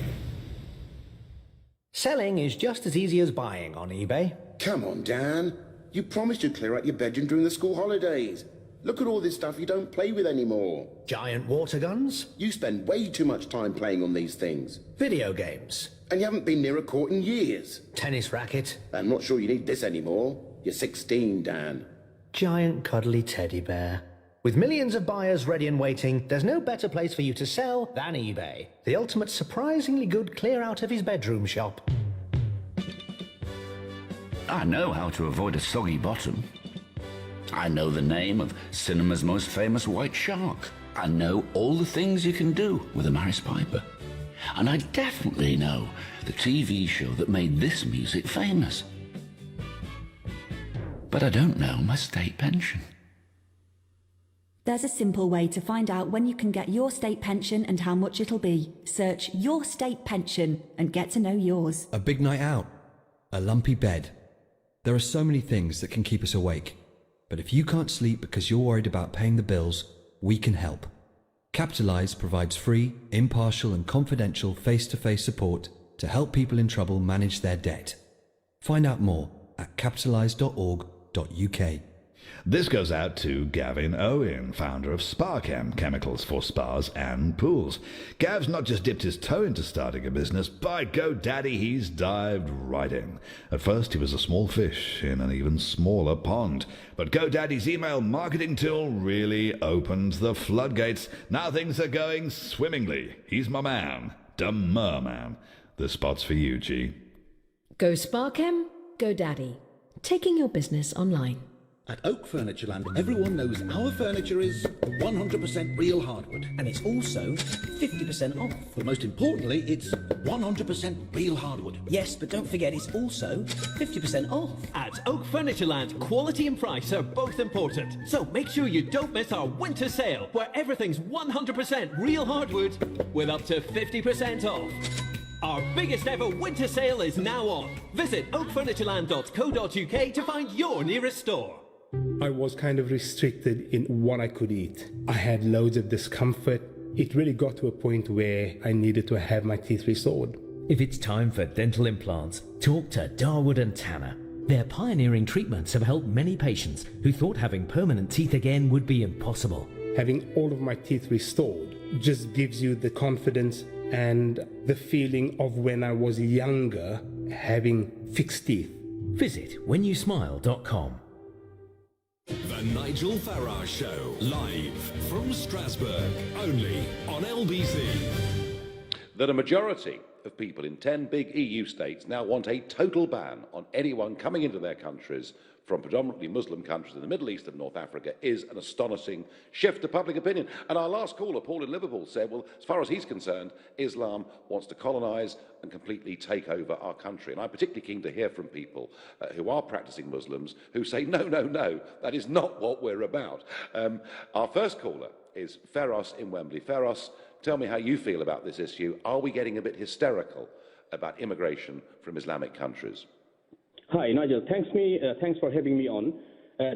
Selling is just as easy as buying on eBay. Come on, Dan. You promised you'd clear out your bedroom during the school holidays. Look at all this stuff you don't play with anymore. Giant water guns? You spend way too much time playing on these things. Video games? And you haven't been near a court in years. Tennis racket? I'm not sure you need this anymore. You're 16, Dan. Giant cuddly teddy bear. With millions of buyers ready and waiting, there's no better place for you to sell than eBay. The ultimate surprisingly good clear out of his bedroom shop. I know how to avoid a soggy bottom. I know the name of cinema's most famous white shark. I know all the things you can do with a Maris Piper. And I definitely know the TV show that made this music famous. But I don't know my state pension. There's a simple way to find out when you can get your state pension and how much it'll be. Search Your State Pension and get to know yours. A big night out. A lumpy bed. There are so many things that can keep us awake. But if you can't sleep because you're worried about paying the bills, we can help. Capitalise provides free, impartial and confidential face-to-face support to help people in trouble manage their debt. Find out more at capitalise.org.uk. This goes out to Gavin Owen, founder of SpaChem, chemicals for spas and pools. Gav's not just dipped his toe into starting a business, by GoDaddy he's dived right in. At first he was a small fish in an even smaller pond, but GoDaddy's email marketing tool really opened the floodgates. Now things are going swimmingly. He's my man, the merman. This spot's for you, G. Go SpaChem, go Daddy. taking your business online. At Oak Furnitureland, everyone knows our furniture is 100% real hardwood. And it's also 50% off. But most importantly, it's 100% real hardwood. Yes, but don't forget it's also 50% off. At Oak Furnitureland, quality and price are both important. So make sure you don't miss our winter sale, where everything's 100% real hardwood with up to 50% off. Our biggest ever winter sale is now on. Visit oakfurnitureland.co.uk to find your nearest store. I was kind of restricted in what I could eat. I had loads of discomfort. It really got to a point where I needed to have my teeth restored. If it's time for dental implants, talk to Darwood and Tanner. Their pioneering treatments have helped many patients who thought having permanent teeth again would be impossible. Having all of my teeth restored just gives you the confidence and the feeling of when I was younger, having fixed teeth. Visit whenyousmile.com. The Nigel Farage Show, live from Strasbourg, only on LBC. That a majority of people in 10 big EU states now want a total ban on anyone coming into their countries from predominantly Muslim countries in the Middle East and North Africa is an astonishing shift to public opinion. And our last caller, Paul in Liverpool, said, well, as far as he's concerned, Islam wants to colonise and completely take over our country. And I'm particularly keen to hear from people who are practising Muslims who say, no, no, no, that is not what we're about. Our first caller is Feros in Wembley. Feros, tell me how you feel about this issue. Are we getting a bit hysterical about immigration from Islamic countries? Hi, Nigel. Thanks for having me on.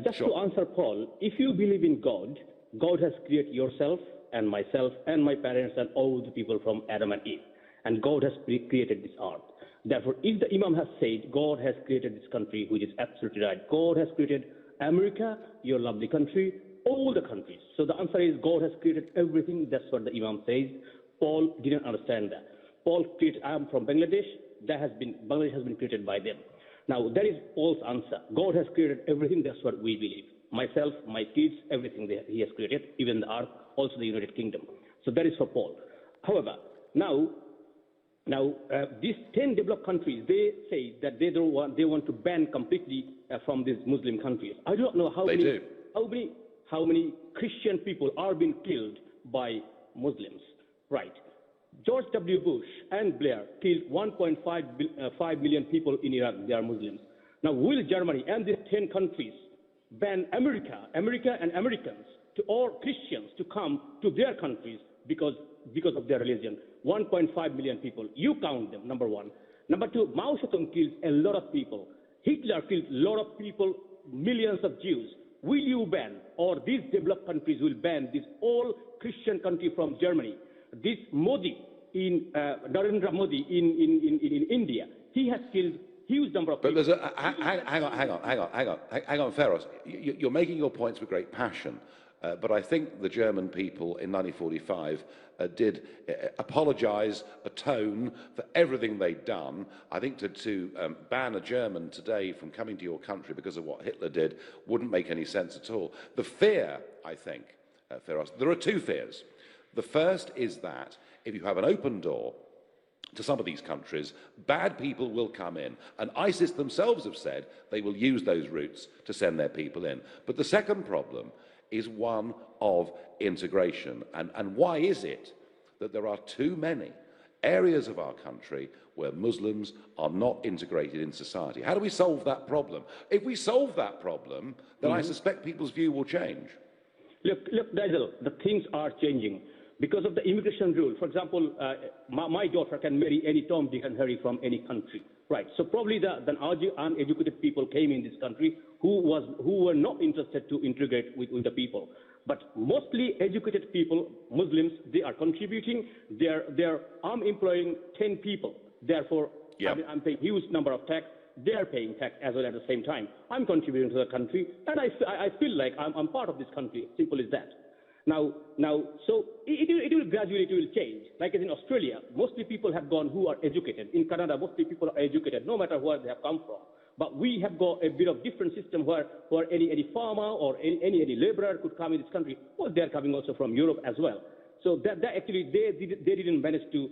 Just to answer Paul, if you believe in God, God has created yourself and myself and my parents and all the people from Adam and Eve. And God has created this earth. Therefore, if the Imam has said God has created this country, which is absolutely right, God has created America, your lovely country, all the countries. So the answer is God has created everything. That's what the Imam says. Paul didn't understand that. Paul created, I am from Bangladesh. Bangladesh has been created by them. Now, that is Paul's answer. God has created everything. That's what we believe. Myself, my kids, everything he has created, even the earth, also the United Kingdom. So that is for Paul. However, now these 10 developed countries, they say that they want to ban completely from these Muslim countries. I don't know how many Christian people are being killed by Muslims. Right. George W. Bush and Blair killed 1.5 million people in Iraq. They are Muslims. Now, will Germany and these 10 countries ban America and Americans to all Christians to come to their countries because of their religion? 1.5 million people. You count them, number one. Number two, Mao Zedong killed a lot of people. Hitler killed a lot of people, millions of Jews. Will you ban, or these developed countries will ban this all Christian country from Germany? This Modi, Narendra Modi in India, he has killed huge number of people. But there's hang on, Feros. You're making your points with great passion, but I think the German people in 1945 did apologise, atone for everything they'd done. I think to ban a German today from coming to your country because of what Hitler did wouldn't make any sense at all. The fear, I think, Feros, there are two fears. The first is that if you have an open door to some of these countries, bad people will come in. And ISIS themselves have said they will use those routes to send their people in. But the second problem is one of integration. And why is it that there are too many areas of our country where Muslims are not integrated in society? How do we solve that problem? If we solve that problem, then I suspect people's view will change. Look, Nigel, the things are changing. Because of the immigration rule, for example, my daughter can marry any Tom, Dick and Harry from any country, right? So probably the uneducated people came in this country who were not interested to integrate with the people. But mostly educated people, Muslims, they are contributing. I'm employing 10 people. Therefore, I'm paying huge number of tax. They are paying tax as well at the same time. I'm contributing to the country, and I feel like I'm part of this country. Simple as that. Now, so it will gradually change. Like as in Australia, mostly people have gone who are educated. In Canada, mostly people are educated, no matter where they have come from. But we have got a bit of different system where any farmer or any laborer could come in this country. Well, they are coming also from Europe as well. So that actually they didn't manage to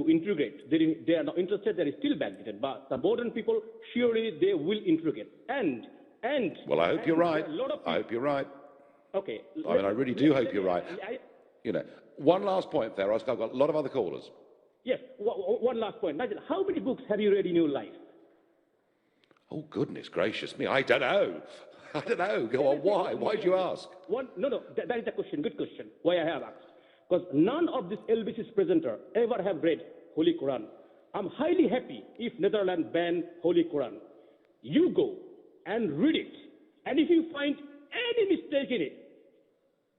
integrate. They are not interested. They are still backdated. But the modern people surely they will integrate. And well, I hope you're right. I hope you're right. Okay. I mean, I really do hope you're right. You know, one last point there. I've got a lot of other callers. Yes. One last point, Nigel. How many books have you read in your life? Oh, goodness gracious me! I don't know. I don't know. Go on. Why? Why do you ask? No. That is the question. Good question. Why I have asked? Because none of this LBC's presenter ever have read Holy Quran. I'm highly happy if Netherlands ban Holy Quran. You go and read it, and if you find any mistake in it,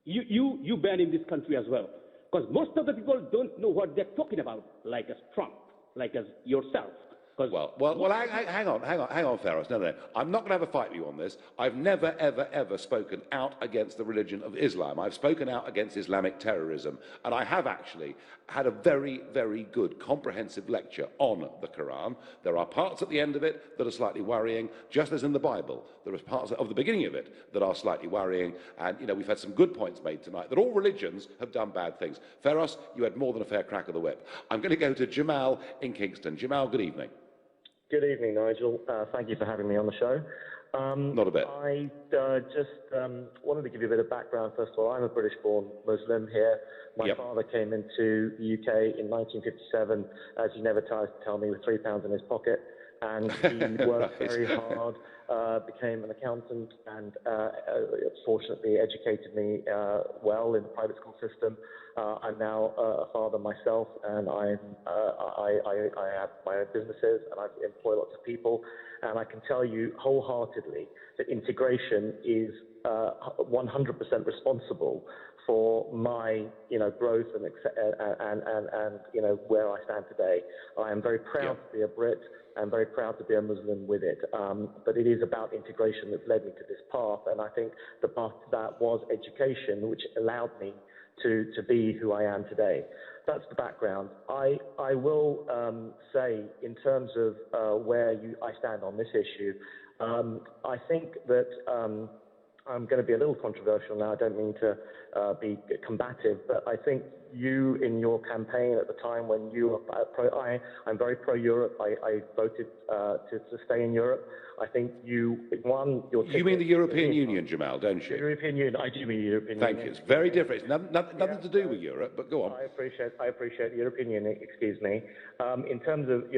you ban in this country as well. Because most of the people don't know what they're talking about, like as Trump, like as yourself. Well, hang on, Farage. No. I'm not going to have a fight with you on this. I've never, ever spoken out against the religion of Islam. I've spoken out against Islamic terrorism, and I have actually had a very, very good comprehensive lecture on the Quran. There are parts at the end of it that are slightly worrying, just as in the Bible. There are parts of the beginning of it that are slightly worrying, and we've had some good points made tonight that all religions have done bad things. Farage, you had more than a fair crack of the whip. I'm going to go to Jamal in Kingston. Jamal, good evening. Good evening, Nigel. Thank you for having me on the show. Not a bit. I just wanted to give you a bit of background. First of all, I'm a British-born Muslim here. My father came into the UK in 1957, as he never tries to tell me, with £3 in his pocket. And he worked very hard, became an accountant, and fortunately educated me well in the private school system. I'm now a father myself, and I have my own businesses, and I employ lots of people. And I can tell you wholeheartedly that integration is 100% responsible for my, growth and where I stand today. I am very proud to be a Brit. I'm very proud to be a Muslim with it. But it is about integration that's led me to this path, and I think the path to that was education, which allowed me to be who I am today. That's the background. I will say, in terms of where I stand on this issue, I think that I'm going to be a little controversial now. I don't mean to be combative, but I think you, in your campaign at the time when you were I'm very pro-Europe. I voted to stay in Europe. I think you won your ticket. You mean the European Union, Jamal, don't you? The European Union. I do mean the European Union. Thank you. It's very different. It's nothing to do with Europe, but go on. I appreciate the European Union, excuse me. In terms of,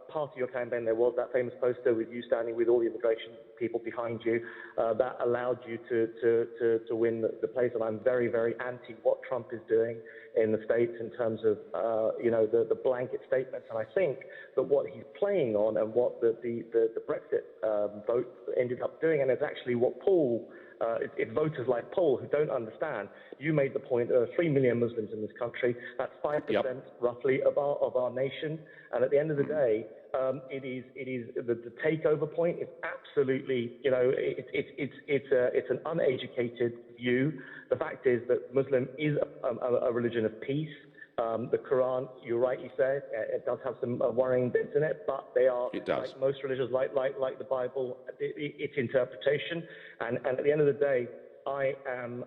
part of your campaign, there was that famous poster with you standing with all the immigration people behind you. That allowed you to win the place, and I'm very, very anti what Trump is doing in the States in terms of, the blanket statements. And I think that what he's playing on and what the Brexit vote ended up doing, and it's actually what Paul, it's voters like Paul who don't understand. You made the point there are 3 million Muslims in this country. That's 5% roughly of our nation. And at the end of the day, it is the takeover point is absolutely, it's an uneducated view. The fact is that Muslim is a religion of peace. The Quran, you rightly said, it does have some worrying bits in it, but they are, like most religions, like the Bible, its interpretation. And at the end of the day, I am.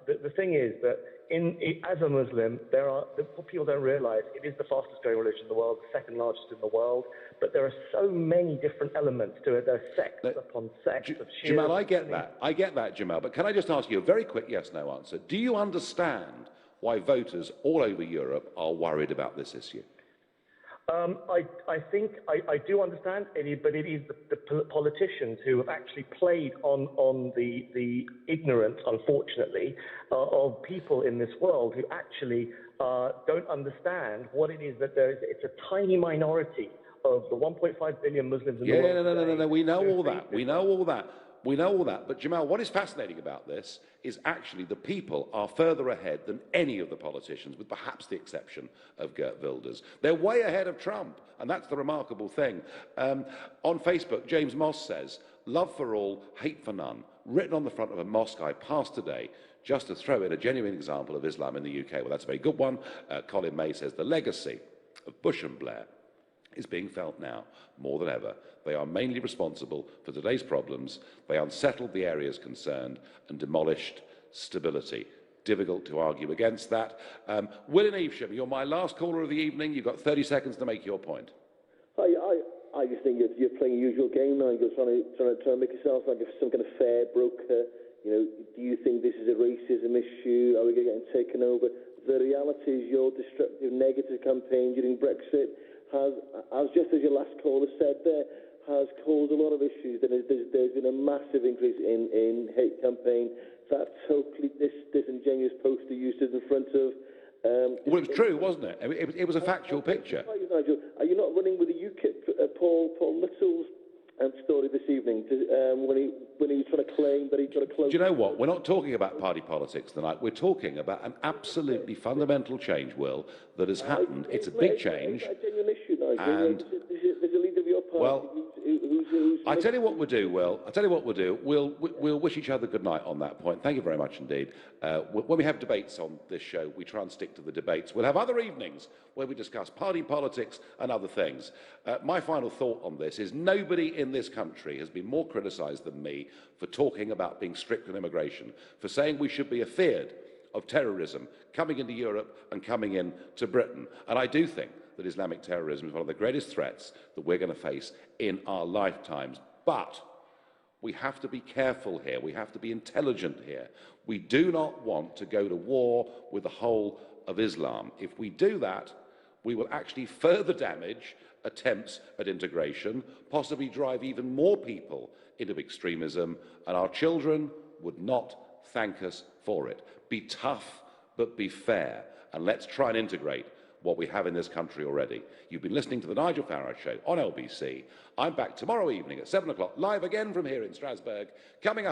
The thing is that as a Muslim, what people don't realize, it is the fastest growing religion in the world, the second largest in the world. But there are so many different elements to it. There are sects upon sects of Shia. Jamal, I get that, Jamal. But can I just ask you a very quick yes/no answer? Do you understand why voters all over Europe are worried about this issue? I think I do understand, but it is the politicians who have actually played on the ignorance, unfortunately, of people in this world who actually don't understand what it is that it's a tiny minority of the 1.5 billion Muslims in the world. No. We know all that. We know all that. But Jamal, what is fascinating about this is actually the people are further ahead than any of the politicians, with perhaps the exception of Geert Wilders. They're way ahead of Trump, and that's the remarkable thing. On Facebook, James Moss says, "Love for all, hate for none," written on the front of a mosque I passed today, just to throw in a genuine example of Islam in the UK. Well, that's a very good one. Colin May says, "The legacy of Bush and Blair is being felt now more than ever. They are mainly responsible for today's problems. They unsettled the areas concerned and demolished stability." difficult to argue against that. Will in Evesham, you're my last caller of the evening. You've got 30 seconds to make your point. I just think you're playing your usual game now. You're trying to make yourself like some kind of fair broker. You know, do you think this is a racism issue? Are we going to get taken over? The reality is your destructive, negative campaign during Brexit has just as your last caller said there, has caused a lot of issues. There's been a massive increase in hate campaign. That totally disingenuous poster used in front of... well, it was true, wasn't it? It was a factual picture. Nigel, are you not running with the UKIP, Paul Little's story this evening when he was trying to claim that he'd got a close... Do you know what? We're not talking about party politics tonight. We're talking about an absolutely fundamental change, Will, that has happened. It's a big change. It's a genuine issue, Nigel. And... there's a leader of your party who's I tell you what we'll do, Will. I tell you what we'll do. We'll wish each other good night on that point. Thank you very much indeed. When we have debates on this show, we try and stick to the debates. We'll have other evenings where we discuss party politics and other things. My final thought on this is nobody in this country has been more criticised than me for talking about being strict on immigration, for saying we should be afeared of terrorism coming into Europe and coming into Britain. And I do think that Islamic terrorism is one of the greatest threats that we're going to face in our lifetimes. But we have to be careful here. We have to be intelligent here. We do not want to go to war with the whole of Islam. If we do that, we will actually further damage attempts at integration, possibly drive even more people into extremism, and our children would not thank us for it. Be tough, but be fair, and let's try and integrate what we have in this country already. You've been listening to The Nigel Farage Show on LBC. I'm back tomorrow evening at 7 o'clock, live again from here in Strasbourg. Coming up,